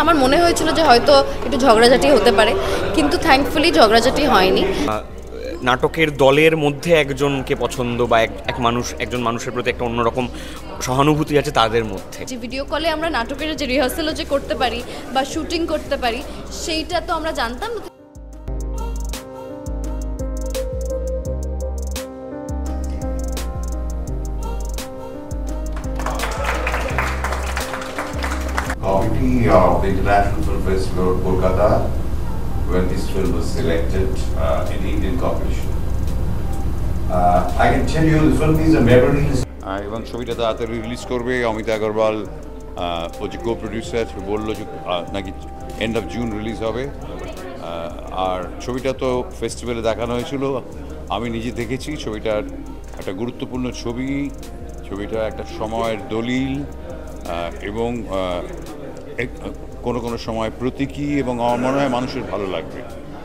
আমার মনে হয়েছিল যে হয়তো একটু ঝগড়াঝাটি হতে পারে, কিন্তু থ্যাঙ্কফুলি ঝগড়াঝাটি হয়নি। নাটকের দলের মধ্যে একজনকে পছন্দ বা একজন মানুষের প্রতি একটা অন্যরকম সহানুভূতি আছে তাদের মধ্যে। যে ভিডিও কলে আমরা নাটকের যে রিহার্সালও যে করতে পারি বা শুটিং করতে পারি, সেইটা তো আমরা জানতাম না। Committee of the International Film Festival of Kolkata, when this film was selected in the Indian competition. I can tell you the film is a memory. এবং ছবিটা তাড়াতাড়ি রিলিজ করবে। অমিত আগরওয়াল ও যে কো প্রডিউসার বললো যে নাকি এন্ড অফ জুন রিলিজ হবে। আর ছবিটা তো ফেস্টিভ্যালে দেখানো হয়েছিল, আমি নিজে দেখেছি। ছবিটার একটা গুরুত্বপূর্ণ ছবিটা একটা সময়ের দলিল এবং কোনো সময় প্রতীকী, এবং আমার মনে হয় মানুষের ভালো লাগবে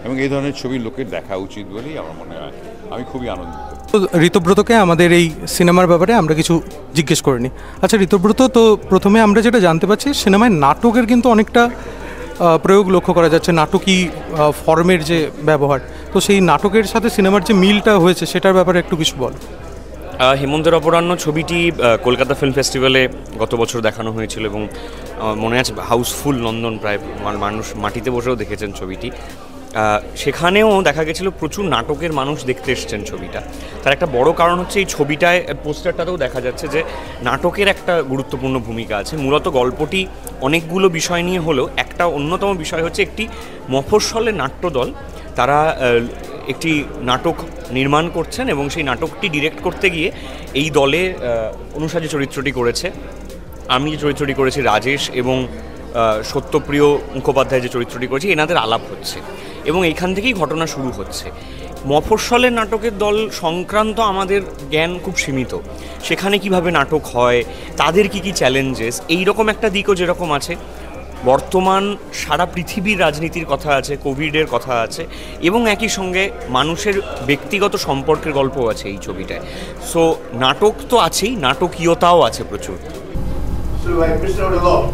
এবং এই ধরনের ছবি লোকের দেখা উচিত বলেই আমার মনে হয়। আমি খুবই আনন্দিত। ঋতব্রতকে আমাদের এই সিনেমার ব্যাপারে আমরা কিছু জিজ্ঞেস করিনি। আচ্ছা ঋতব্রত, তো প্রথমে আমরা যেটা জানতে পারছি, সিনেমায় নাটকের কিন্তু অনেকটা প্রয়োগ লক্ষ্য করা যাচ্ছে, নাটকী ফর্মের যে ব্যবহার, তো সেই নাটকের সাথে সিনেমার যে মিলটা হয়েছে সেটার ব্যাপারে একটু কিছু বল। হেমন্তের অপরাহ্ন ছবিটি কলকাতা ফিল্ম ফেস্টিভ্যালে গত বছর দেখানো হয়েছিল এবং মনে আছে হাউসফুল নন্দন, প্রায় মানুষ মাটিতে বসেও দেখেছেন ছবিটি। সেখানেও দেখা গেছিলো প্রচুর নাটকের মানুষ দেখতে এসছেন ছবিটা। তার একটা বড় কারণ হচ্ছে এই ছবিটায়, পোস্টারটাতেও দেখা যাচ্ছে যে নাটকের একটা গুরুত্বপূর্ণ ভূমিকা আছে। মূলত গল্পটি অনেকগুলো বিষয় নিয়ে হলেও একটা অন্যতম বিষয় হচ্ছে একটি মফস্বলের নাট্যদল, তারা একটি নাটক নির্মাণ করছেন এবং সেই নাটকটি ডিরেক্ট করতে গিয়ে এই দলে অনুষা যে চরিত্রটি করেছে, আমি যে চরিত্রটি করেছি রাজেশ, এবং সত্যপ্রিয় মুখোপাধ্যায় যে চরিত্রটি করেছি, এনাদের আলাপ হচ্ছে এবং এইখান থেকেই ঘটনা শুরু হচ্ছে। মফস্বলের নাটকের দল সংক্রান্ত আমাদের জ্ঞান খুব সীমিত। সেখানে কিভাবে নাটক হয়, তাদের কি চ্যালেঞ্জেস, এইরকম একটা দিকও যেরকম আছে। বর্তমান সারা পৃথিবীর রাজনীতির কথা আছে, কোভিডের কথা আছে, এবং একই সঙ্গে মানুষের ব্যক্তিগত সম্পর্কের গল্প আছে এই ছবিটায়। সো নাটক তো আছেই, নাটকীয়তাও আছে প্রচুর। So I missed out a lot.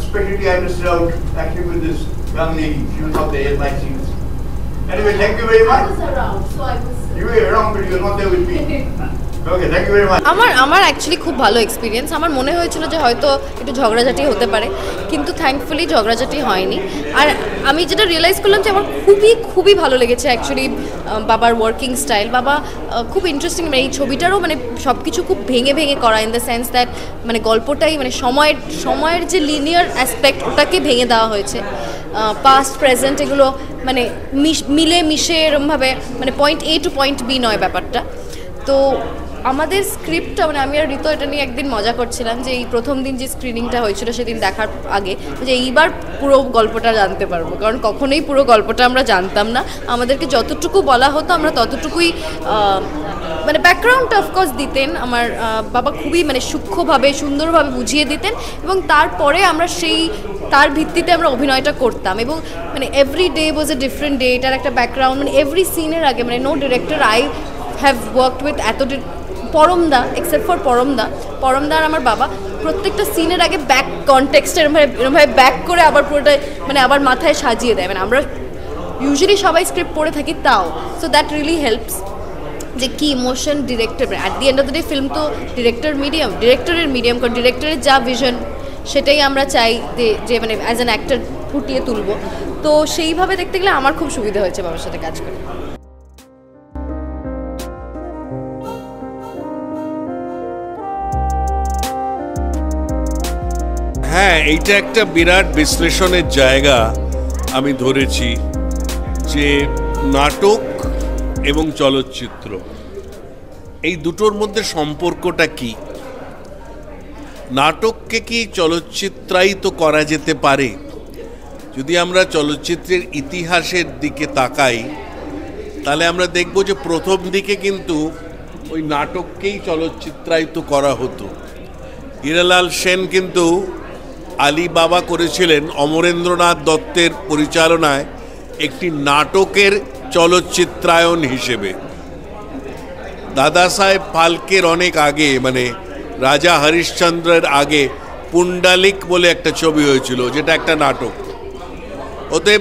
Especially I missed out acting with this young lady. She was not there in my scenes. Anyway, thank you very much. I was around, so I was... You were around, but you were not there with me. Okay, thank you very much. আমার actually খুব ভালো experience. আমার মনে হয়েছিল যে হয়তো একটু ঝগড়াঝাটি হতে পারে, কিন্তু থ্যাঙ্কফুলি ঝগড়াঝাটি হয়নি। আর আমি যেটা রিয়েলাইজ করলাম যে আমার খুবই ভালো লেগেছে অ্যাকচুয়ালি বাবার ওয়ার্কিং স্টাইল। বাবা খুব ইন্টারেস্টিং, মানে এই ছবিটারও মানে সব কিছু খুব ভেঙে করা, ইন দ্য সেন্স দ্যাট মানে গল্পটাই মানে সময়ের যে লিনিয়ার অ্যাসপেক্ট, ওটাকে ভেঙে দেওয়া হয়েছে। পাস্ট প্রেজেন্ট এগুলো মানে মিশে এরমভাবে, মানে পয়েন্ট এ টু পয়েন্ট বি নয় ব্যাপারটা। তো আমাদের স্ক্রিপ্টটা, মানে আমি আর ঋতু এটা নিয়ে একদিন মজা করছিলাম যে এই প্রথম দিন যে স্ক্রিনিংটা হয়েছিল সেদিন দেখার আগে, যে এইবার পুরো গল্পটা জানতে পারবো, কারণ কখনোই পুরো গল্পটা আমরা জানতাম না। আমাদেরকে যতটুকু বলা হতো আমরা ততটুকুই মানে ব্যাকগ্রাউন্ডটা অফকোর্স দিতেন আমার বাবা, খুবই মানে সূক্ষ্মভাবে সুন্দরভাবে বুঝিয়ে দিতেন, এবং তারপরে আমরা তার ভিত্তিতে আমরা অভিনয়টা করতাম। এবং মানে every day was a different day, এটার একটা ব্যাকগ্রাউন্ড, মানে এভরি সিনের আগে মানে no director I have worked with পরমদা, এক্সেপ্ট ফর পরমদা আর আমার বাবা, প্রত্যেকটা সিনের আগে ব্যাক কনটেক্সট এরমভাবে ব্যাক করে আবার পুরোটা মানে আবার মাথায় সাজিয়ে দেয়। মানে আমরা ইউজুয়ালি সবাই স্ক্রিপ্ট পড়ে থাকি তাও, সো দ্যাট রিয়েলি হেল্পস যে কি emotion director, at the end of the day film তো ডিরেক্টরের মিডিয়াম, কারণ ডিরেক্টরের যা ভিশন সেটাই আমরা চাই যে মানে অ্যাজ অ্যান অ্যাক্টর ফুটিয়ে তুলবো। তো সেইভাবে দেখতে গেলে আমার খুব সুবিধা হয়েছে বাবার সাথে কাজ করে। হ্যাঁ, এইটা একটা বিরাট বিশ্লেষণের জায়গা আমি ধরেছি, যে নাটক এবং চলচ্চিত্র এই দুটোর মধ্যে সম্পর্কটা কি। নাটককে কি চলচ্চিত্রায়িত করা যেতে পারে? যদি আমরা চলচ্চিত্রের ইতিহাসের দিকে তাকাই তাহলে আমরা দেখব যে প্রথম দিকে কিন্তু ওই নাটককেই চলচ্চিত্রায়িত করা হতো। হীরালাল সেন কিন্তু আলিবাবা করেছিলেন অমরেন্দ্রনাথ দত্তের পরিচালনায় একটি নাটকের চলচ্চিত্রায়ন হিসেবে। দাদা সাহেব ফালকের অনেক আগে, মানে রাজা হরিশ্চন্দ্রের আগে পুন্ডালিক বলে একটা ছবি হয়েছিল, যেটা একটা নাটক। ওতে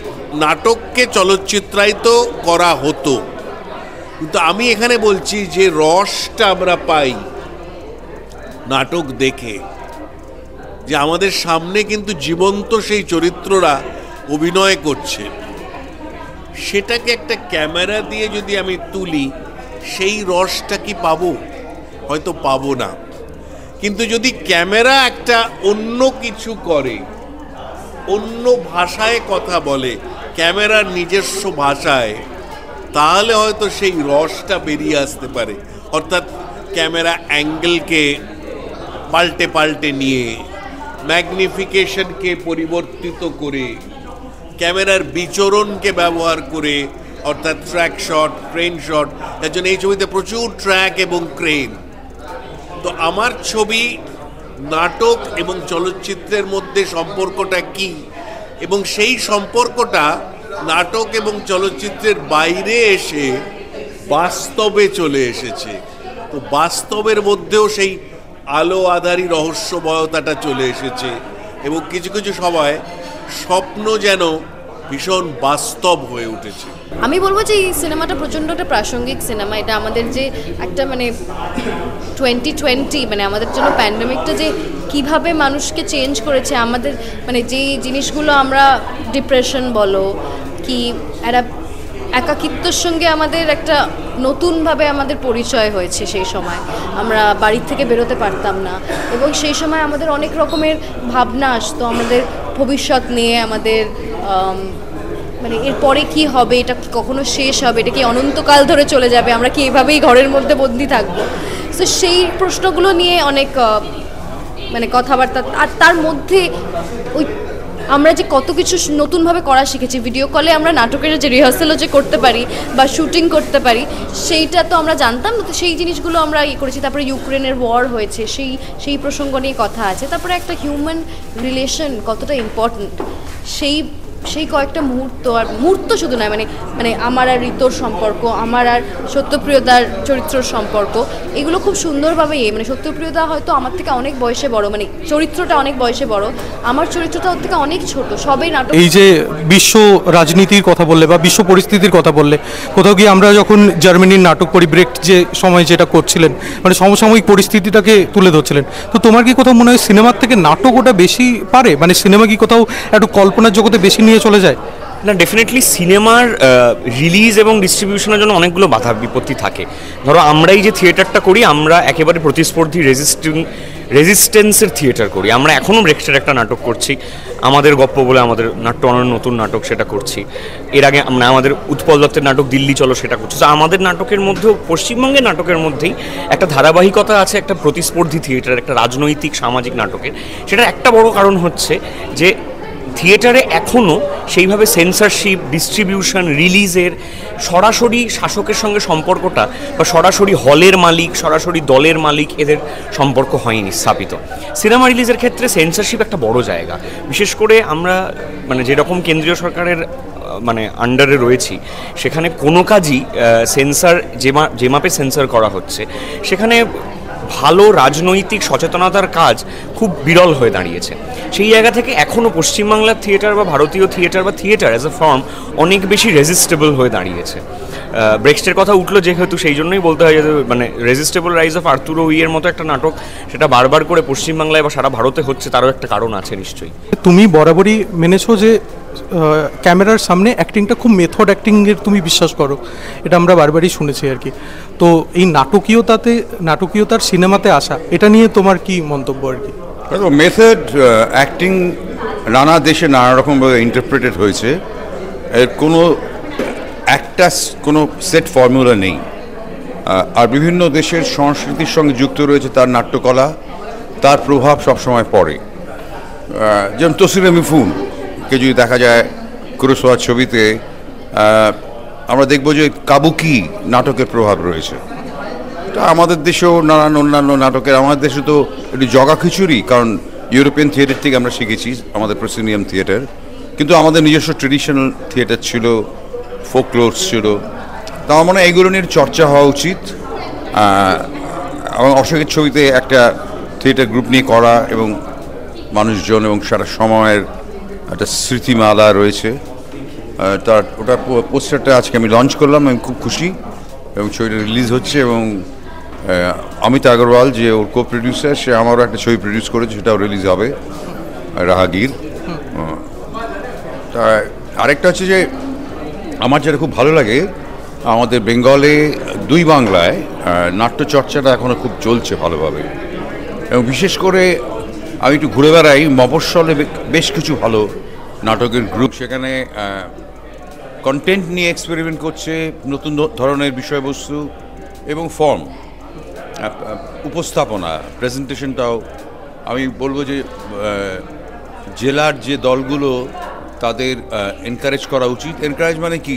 নাটককে চলচ্চিত্রায়িত করা হতো, কিন্তু আমি এখানে বলছি যে রসটা আমরা পাই নাটক দেখে, যে আমাদের সামনে কিন্তু জীবন্ত সেই চরিত্ররা অভিনয় করছে, সেটাকে একটা ক্যামেরা দিয়ে যদি আমি তুলি, সেই রসটা কি পাবো? হয়তো পাবো না। কিন্তু যদি ক্যামেরা একটা অন্য কিছু করে, অন্য ভাষায় কথা বলে, ক্যামেরার নিজস্ব ভাষায়, তাহলে হয়তো সেই রসটা বেরিয়ে আসতে পারে। অর্থাৎ ক্যামেরা অ্যাঙ্গেলকে পাল্টে পাল্টে নিয়ে, ম্যাগনিফিকেশনকে পরিবর্তিত করে, ক্যামেরার বিচরণকে ব্যবহার করে, অর্থাৎ ট্র্যাক শট, ক্রেন শট। তার জন্য এই ছবিতে প্রচুর ট্র্যাক এবং ক্রেন। তো আমার ছবি নাটক এবং চলচ্চিত্রের মধ্যে সম্পর্কটা কি, এবং সেই সম্পর্কটা নাটক এবং চলচ্চিত্রের বাইরে এসে বাস্তবে চলে এসেছে। তো বাস্তবের মধ্যেও সেই আলো আধারি রহস্যময়তাটা চলে এসেছে, এবং কিছু কিছু সময় স্বপ্ন যেন ভীষণ বাস্তব হয়ে উঠেছে। আমি বলবো যে এই সিনেমাটা প্রচণ্ড একটা প্রাসঙ্গিক সিনেমা। এটা আমাদের যে একটা মানে 2020 মানে আমাদের জন্য প্যান্ডেমিকটা যে কিভাবে মানুষকে চেঞ্জ করেছে, আমাদের মানে যেই জিনিসগুলো আমরা ডিপ্রেশন বলো কি একটা একাকিত্বর সঙ্গে আমাদের একটা নতুনভাবে আমাদের পরিচয় হয়েছে। সেই সময় আমরা বাড়ির থেকে বেরোতে পারতাম না, এবং সেই সময় আমাদের অনেক রকমের ভাবনা আসতো আমাদের ভবিষ্যৎ নিয়ে, আমাদের মানে এরপরে কি হবে, এটা কি কখনো শেষ হবে, এটা কি অনন্তকাল ধরে চলে যাবে, আমরা কি এভাবেই ঘরের মধ্যে বন্দি থাকবো। তো সেই প্রশ্নগুলো নিয়ে অনেক মানে কথাবার্তা। আর তার মধ্যে ওই আমরা যে কত কিছু নতুনভাবে করা শিখেছি, ভিডিও কলে আমরা নাটকের যে রিহার্সালও যে করতে পারি বা শুটিং করতে পারি, সেইটা তো আমরা জানতাম না। তো সেই জিনিসগুলো আমরা করেছি। তারপরে ইউক্রেনের ওয়ার হয়েছে, সেই প্রসঙ্গ নিয়ে কথা আছে। তারপরে একটা হিউম্যান রিলেশন কতটা ইম্পর্ট্যান্ট, সেই কয়েকটা মুহূর্ত, আর মুহূর্ত শুধু নয়, মানে আমার আর ঋতুর সম্পর্ক, আমার আর সত্যপ্রিয়দার চরিত্রর সম্পর্ক, এগুলো খুব সুন্দরভাবে মানে সত্যপ্রিয়দা হয়তো আমার থেকে অনেক বয়সে বড়, মানে চরিত্রটা অনেক বয়সে বড়, আমার চরিত্রটা ওর থেকে অনেক ছোট। সবাই নাটক এই যে বিশ্ব রাজনীতির কথা বললে বা বিশ্ব পরিস্থিতির কথা বললে, কোথাও গিয়ে আমরা যখন জার্মানির নাটক করি, ব্রেক্ট যে সময় যেটা করছিলেন, মানে সমসাময়িক পরিস্থিতিটাকে তুলে ধরছিলেন, তো তোমার কি কোথাও মনে হয় সিনেমার থেকে নাটক ওটা বেশি পারে? মানে সিনেমা কি কোথাও একটু কল্পনার জগতে বেশি নিয়ে চলে যায়? না, ডেফিনেটলি সিনেমার রিলিজ এবং ডিস্ট্রিবিউশনের জন্য অনেকগুলো বাধা বিপত্তি থাকে। ধরো আমরাই যে থিয়েটারটা করি, আমরা একেবারে প্রতিস্পর্ধী রেজিস্ট্যান্সের থিয়েটার করি। আমরা এখনও ব্রেক্সের একটা নাটক করছি, আমাদের গপ্প বলে আমাদের নাট্য অনেক নতুন নাটক, সেটা করছি। এর আগে আমরা আমাদের উৎপল দত্তের নাটক দিল্লি চলো সেটা করছি। তো আমাদের নাটকের মধ্যেও, পশ্চিমবঙ্গের নাটকের মধ্যেই একটা ধারাবাহিকতা আছে, একটা প্রতিস্পর্ধী থিয়েটার, একটা রাজনৈতিক সামাজিক নাটকের। সেটার একটা বড় কারণ হচ্ছে যে থিয়েটারে এখনও সেইভাবে সেন্সরশিপ, ডিস্ট্রিবিউশন, রিলিজের সরাসরি শাসকের সঙ্গে সম্পর্কটা, বা সরাসরি হলের মালিক, সরাসরি দলের মালিক, এদের সম্পর্ক হয়নি স্থাপিত। সিনেমা রিলিজের ক্ষেত্রে সেন্সরশিপ একটা বড় জায়গা। বিশেষ করে আমরা মানে যেরকম কেন্দ্রীয় সরকারের মানে আন্ডারে রয়েছি, সেখানে কোনো কাজই সেন্সর যে মাপে সেন্সর করা হচ্ছে, সেখানে ভালো রাজনৈতিক সচেতনতার কাজ খুব বিরল হয়ে দাঁড়িয়েছে। সেই জায়গা থেকে এখনও পশ্চিমবাংলার থিয়েটার বা ভারতীয় থিয়েটার বা থিয়েটার অ্যাজ এ ফর্ম অনেক বেশি রেজিস্টেবল হয়ে দাঁড়িয়েছে। ব্রেক্সটের কথা উঠলো যেহেতু, সেই জন্যই বলতে হয় যে মানে রেজিস্টেবল রাইজ অফ আর্তুরো উইয়ের মতো একটা নাটক, সেটা বারবার করে পশ্চিমবাংলায় বা সারা ভারতে হচ্ছে, তারও একটা কারণ আছে নিশ্চয়ই। তুমি বরাবরই মেনেছো যে ক্যামেরার সামনে অ্যাক্টিংটা খুব মেথড অ্যাক্টিংয়ের তুমি বিশ্বাস করো, এটা আমরা বারবারই শুনেছি আর কি। তো এই নাটকীয়তার সিনেমাতে আসা, এটা নিয়ে তোমার কি মন্তব্য আর কি? মেথড অ্যাক্টিং নানা দেশে নানা রকমভাবে ইন্টারপ্রেটেড হয়েছে, এর কোনো সেট ফর্মুলা নেই। আর বিভিন্ন দেশের সংস্কৃতির সঙ্গে যুক্ত রয়েছে তার নাট্যকলা, তার প্রভাব সবসময় পড়ে। যেমন তসিরে মিফুনকে যদি দেখা যায় কুরোসাওয়ার ছবিতে, আমরা দেখব যে কাবুকি নাটকের প্রভাব রয়েছে। তা আমাদের দেশেও নানান অন্যান্য নাটকের, আমাদের দেশে তো একটু জগা খিচুড়ি, কারণ ইউরোপিয়ান থিয়েটার থেকে আমরা শিখেছি, আমাদের প্রসিনিয়াম থিয়েটার, কিন্তু আমাদের নিজস্ব ট্রেডিশনাল থিয়েটার ছিল, ফোকলোরস ছিল। তা আমার মনে হয় এইগুলো নিয়ে চর্চা হওয়া উচিত। এবং অশোকের ছবিতে একটা থিয়েটার গ্রুপ নিয়ে করা এবং মানুষজন এবং সারা সময়ের একটা স্মৃতিমালা রয়েছে। তার ওটার পোস্টারটা আজকে আমি লঞ্চ করলাম, আমি খুব খুশি এবং ছবিটা রিলিজ হচ্ছে। এবং অমিত আগরওয়াল যে ওর কো প্রডিউসার, সে আমারও একটা ছবি প্রডিউস করেছে, সেটাও রিলিজ হবে, রাহাগীর। তা আরেকটা হচ্ছে যে আমার যেটা খুব ভালো লাগে, আমাদের বেঙ্গলে দুই বাংলায় নাট্যচর্চাটা এখনও খুব চলছে ভালোভাবে, এবং বিশেষ করে আমি একটু ঘুরে বেড়াই, মফস্বলে বেশ কিছু ভালো নাটকের গ্রুপ সেখানে কন্টেন্ট নিয়ে এক্সপেরিমেন্ট করছে, নতুন ধরনের বিষয়বস্তু এবং ফর্ম, উপস্থাপনা, প্রেজেন্টেশনটাও। আমি বলবো যে জেলার যে দলগুলো, তাদের এনকারেজ করা উচিত। এনকারেজ মানে কি,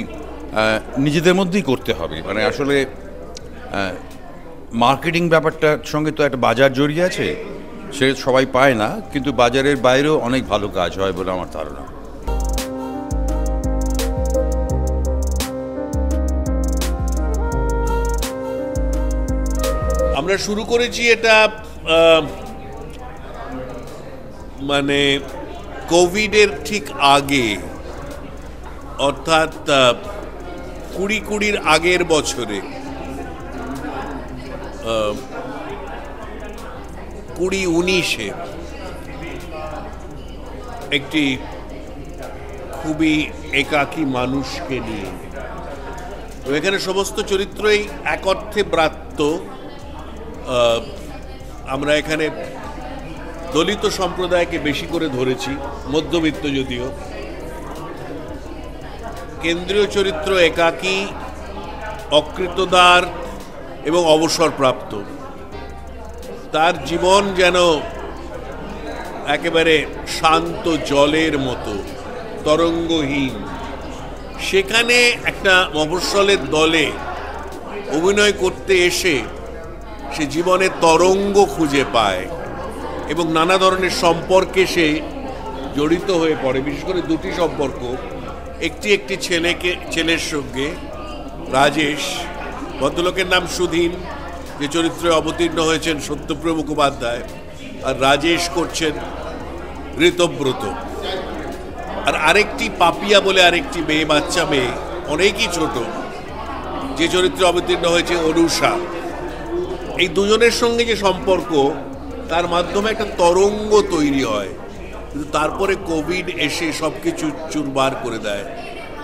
নিজেদের মধ্যেই করতে হবে। মানে আসলে মার্কেটিং ব্যাপারটার সঙ্গে তো একটা বাজার জড়িয়ে আছে, সে সবাই পায় না, কিন্তু বাজারের বাইরেও অনেক ভালো কাজ হয় বলে আমার ধারণা। আমরা শুরু করেছি এটা মানে কোভিডের ঠিক আগে, অর্থাৎ 2020 আগের বছরে, 2019-এ একটি খুবই একাকী মানুষকে নিয়ে। এখানে সমস্ত চরিত্রই এক অর্থে ব্রাত্য। আমরা এখানে দলিত সম্প্রদায়কে বেশি করে ধরেছি, মধ্যবিত্ত যদিও। কেন্দ্রীয় চরিত্র একাকী, অকৃতদার এবং অবসরপ্রাপ্ত। তার জীবন যেন একেবারে শান্ত জলের মতো, তরঙ্গহীন। সেখানে একটা মফস্বলের দলে অভিনয় করতে এসে সে জীবনের তরঙ্গ খুঁজে পায় এবং নানা ধরনের সম্পর্কে সে জড়িত হয়ে পড়ে। বিশেষ করে দুটি সম্পর্ক, একটি ছেলের সঙ্গে, রাজেশ, ভদ্রলোকের নাম সুধীন, যে চরিত্রে অবতীর্ণ হয়েছেন সত্যপ্রিয় মুখোপাধ্যায়, আর রাজেশ করছেন ঋতব্রত। আর আরেকটি পাপিয়া বলে আরেকটি মেয়ে, বাচ্চা মেয়ে, অনেকই ছোট, যে চরিত্রে অবতীর্ণ হয়েছে অনুষা। এই দুজনের সঙ্গে যে সম্পর্ক, তার মাধ্যমে একটা তরঙ্গ তৈরি হয়, কিন্তু তারপরে কোভিড এসে সব কিছু চুরমার করে দেয়,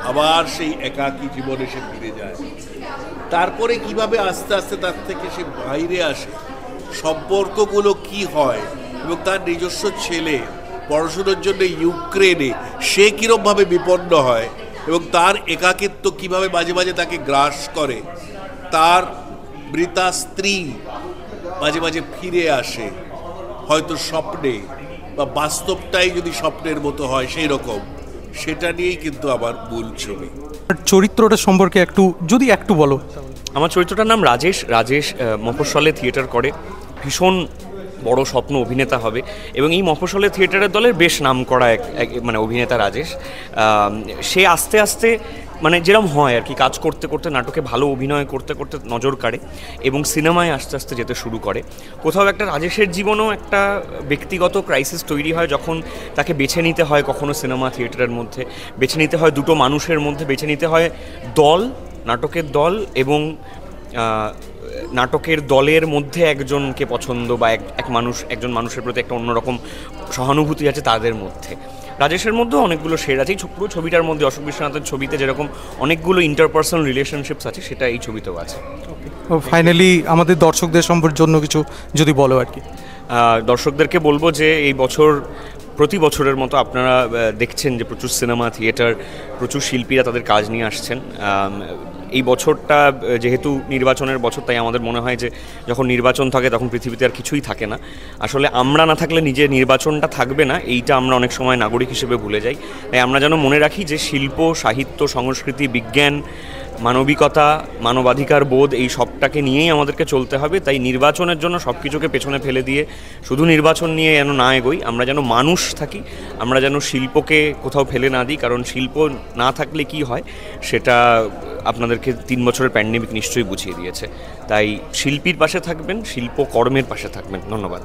আবার সেই একাকী জীবনে সে ফিরে যায়। তারপরে কিভাবে আস্তে আস্তে তার থেকে সে বাইরে আসে, সম্পর্কগুলো কি হয়, এবং তার নিজস্ব ছেলে পড়াশোনার জন্য ইউক্রেনে, সে কীরকমভাবে বিপন্ন হয় এবং তার একাকিত্ব কিভাবে মাঝে মাঝে তাকে গ্রাস করে। তার মৃতা স্ত্রী মাঝে মাঝে ফিরে আসে, হয়তো স্বপ্নে, বা বাস্তবটাই যদি স্বপ্নের মতো হয় সেই রকম। সেটা নিয়েই কিন্তু আমার মূল ছবি। চরিত্রটা সম্পর্কে যদি একটু বলো। আমার চরিত্রটার নাম রাজেশ। রাজেশ মফস্বলে থিয়েটার করে, ভীষণ বড় স্বপ্ন, অভিনেতা হবে, এবং এই মফস্বলে থিয়েটারের দলের বেশ নাম করা এক মানে অভিনেতা রাজেশ। সে আস্তে আস্তে মানে যেরকম হয় আর কি, কাজ করতে করতে, নাটকে ভালো অভিনয় করতে করতে নজর কাড়ে এবং সিনেমায় আস্তে আস্তে যেতে শুরু করে। কোথাও একটা রাজেশের জীবনেও একটা ব্যক্তিগত ক্রাইসিস তৈরি হয়, যখন তাকে বেছে নিতে হয় কখনো সিনেমা থিয়েটারের মধ্যে, বেছে নিতে হয় দুটো মানুষের মধ্যে, বেছে নিতে হয় দল, নাটকের দল এবং নাটকের দলের মধ্যে একজনকে পছন্দ, বা একজন মানুষের প্রতি একটা অন্যরকম সহানুভূতি আছে তাদের মধ্যে। রাজেশের মধ্যেও অনেকগুলো শেড আছে। পুরো ছবিটার মধ্যে অশোক বিশ্বনাথের ছবিতে যেরকম অনেকগুলো ইন্টারপার্সনাল রিলেশনশিপস আছে, সেটা এই ছবিতেও আছে। ফাইনালি আমাদের দর্শকদের সম্পর্কে জন্য কিছু যদি বলো আর কি। দর্শকদেরকে বলবো যে এই বছর প্রতি বছরের মতো আপনারা দেখছেন যে প্রচুর সিনেমা, থিয়েটার, প্রচুর শিল্পীরা তাদের কাজ নিয়ে আসছেন। এই বছরটা যেহেতু নির্বাচনের বছর, তাই আমাদের মনে হয় যে যখন নির্বাচন থাকে তখন পৃথিবীতে আর কিছুই থাকে না। আসলে আমরা না থাকলে নিজের নির্বাচনটা থাকবে না, এইটা আমরা অনেক সময় নাগরিক হিসেবে ভুলে যাই। তাই আমরা যেন মনে রাখি যে শিল্প, সাহিত্য, সংস্কৃতি, বিজ্ঞান, মানবিকতা, মানবাধিকার বোধ, এই সবটাকে নিয়েই আমাদেরকে চলতে হবে। তাই নির্বাচনের জন্য সব কিছুকে পেছনে ফেলে দিয়ে শুধু নির্বাচন নিয়ে যেন না এগোই, আমরা যেন মানুষ থাকি, আমরা যেন শিল্পকে কোথাও ফেলে না দিই। কারণ শিল্প না থাকলে কি হয় সেটা আপনাদেরকে 3 বছরের প্যান্ডেমিক নিশ্চয়ই বুঝিয়ে দিয়েছে। তাই শিল্পীর পাশে থাকবেন, শিল্প কর্মের পাশে থাকবেন। ধন্যবাদ।